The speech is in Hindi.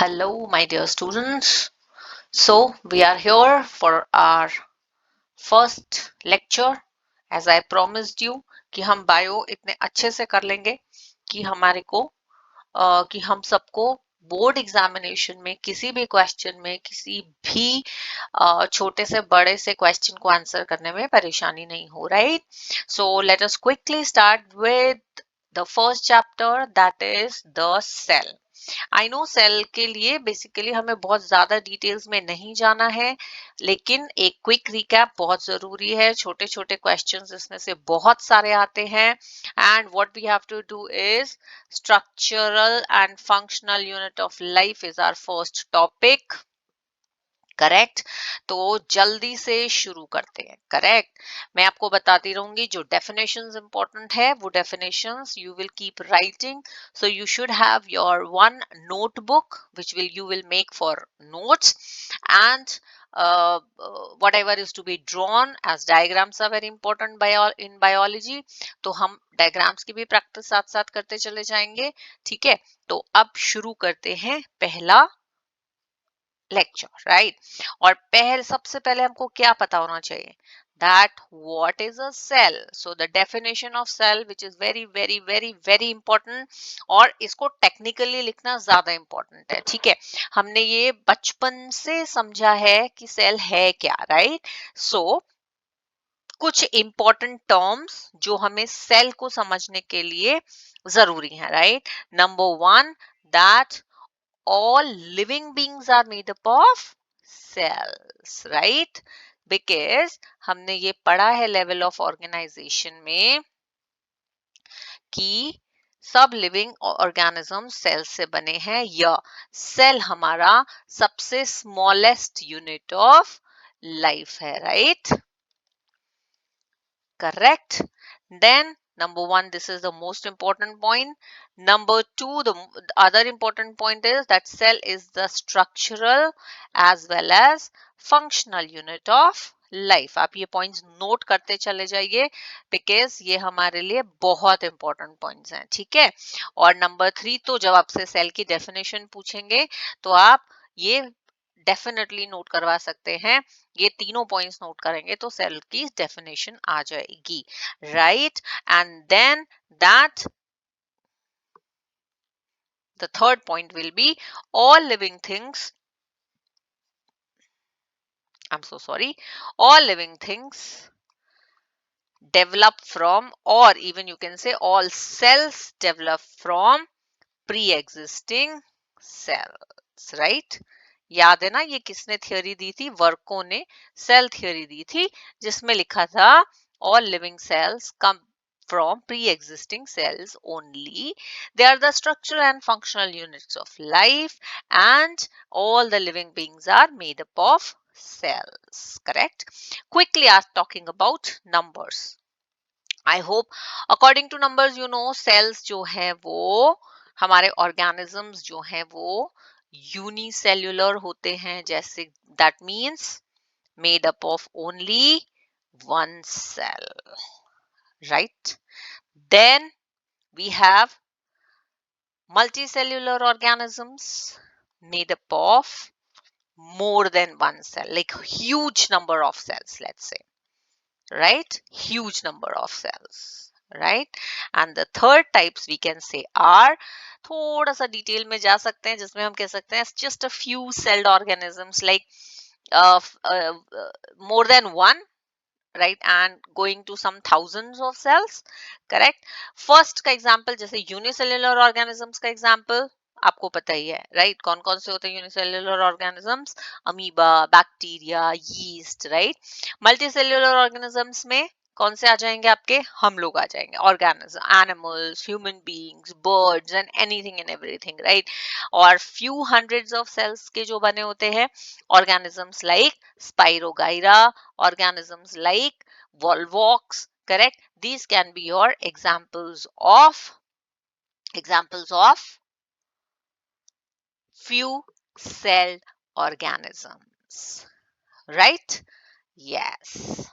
Hello, my dear students. So, we are here for our first lecture. As I promised you कि हम बायो इतने अच्छे से कर लेंगे कि हमारे को कि हम सबको बोर्ड एग्जामिनेशन में किसी भी क्वेश्चन में किसी भी छोटे से बड़े से क्वेश्चन को आंसर करने में परेशानी नहीं हो, right? So let us quickly start with the first chapter, that is the cell. I know cell के लिए बेसिकली हमें बहुत ज्यादा डिटेल्स में नहीं जाना है, लेकिन एक क्विक रिकैप बहुत जरूरी है. छोटे छोटे क्वेश्चंस इसमें से बहुत सारे आते हैं. And what we have to do is structural and functional unit of life is our first topic. Correct. तो जल्दी से शुरू करते हैं. करेक्ट. मैं आपको बताती रहूंगी जो डेफिनेशंस इंपॉर्टेंट है वो definitions you will keep writing. So you should have your one notebook which will you will make for notes, and whatever is to be drawn as diagrams are very important in biology. तो हम डायग्राम्स की भी प्रैक्टिस साथ साथ करते चले जाएंगे. ठीक है. तो अब शुरू करते हैं पहला लेक्चर, राइट? और सबसे पहले हमको क्या पता होना चाहिए? that what is a cell. So the definition of cell, which is very very very very important, और इसको टेक्निकली लिखना ज्यादा इंपॉर्टेंट है. ठीक है. हमने ये बचपन से समझा है कि सेल है क्या, राइट? सो कुछ इंपॉर्टेंट टर्म्स जो हमें सेल को समझने के लिए जरूरी है, right? Number one, that all living beings are made up of cells, right? Because हमने ये पढ़ा है level of organization में कि सब लिविंग ऑर्गेनिज्म सेल से बने हैं, या सेल हमारा सबसे स्मॉलेस्ट यूनिट ऑफ लाइफ है, right? Correct. Then number one, this is the most important point. Number two, the other important point is that cell is the structural as well as functional unit of life. आप ये पॉइंट्स नोट करते चले जाइए बिकॉज ये हमारे लिए बहुत इंपॉर्टेंट पॉइंट्स हैं. ठीक है. और नंबर थ्री, तो जब आपसे सेल की डेफिनेशन पूछेंगे तो आप ये डेफिनेटली नोट करवा सकते हैं. ये तीनों पॉइंट्स नोट करेंगे तो सेल की डेफिनेशन आ जाएगी, right? And then that the third point will be all living things, I'm so sorry, all living things develop from, or even you can say all cells develop from pre-existing cells, right? याद है ना ये किसने थ्योरी दी थी? वर्को ने सेल थ्योरी दी थी जिसमें लिखा था all living cells come from pre-existing cells only. They are the structural and functional units of life, and all the living beings are made up of cells. Correct? Quickly talking about numbers. I hope according to numbers you know cells जो है वो हमारे organisms जो हैं वो unicellular होते हैं. जैसे that means made up of only one cell, right? Then we have multicellular organisms made up of more than one cell, like huge number of cells, let's say, right? Huge number of cells, right? And the third types we can say are, थोड़ा सा डिटेल में जा सकते हैं जिसमें हम कह सकते हैं just a few celled organisms, like more than one, right? And going to some thousands of cells. Correct. First का example जैसे unicellular organisms का example आपको पता ही है, राइट? कौन कौन से होते हैं unicellular organisms? Amoeba, bacteria, yeast, right? Multicellular organisms में कौन से आ जाएंगे आपके? हम लोग आ जाएंगे. Organism, animals, human beings, birds and anything and everything, right? और फ्यू हंड्रेड्स ऑफ सेल्स के जो बने होते हैं organisms like spirogyra, organisms like volvox, correct? These can be your examples of few celled organisms, right? Yes.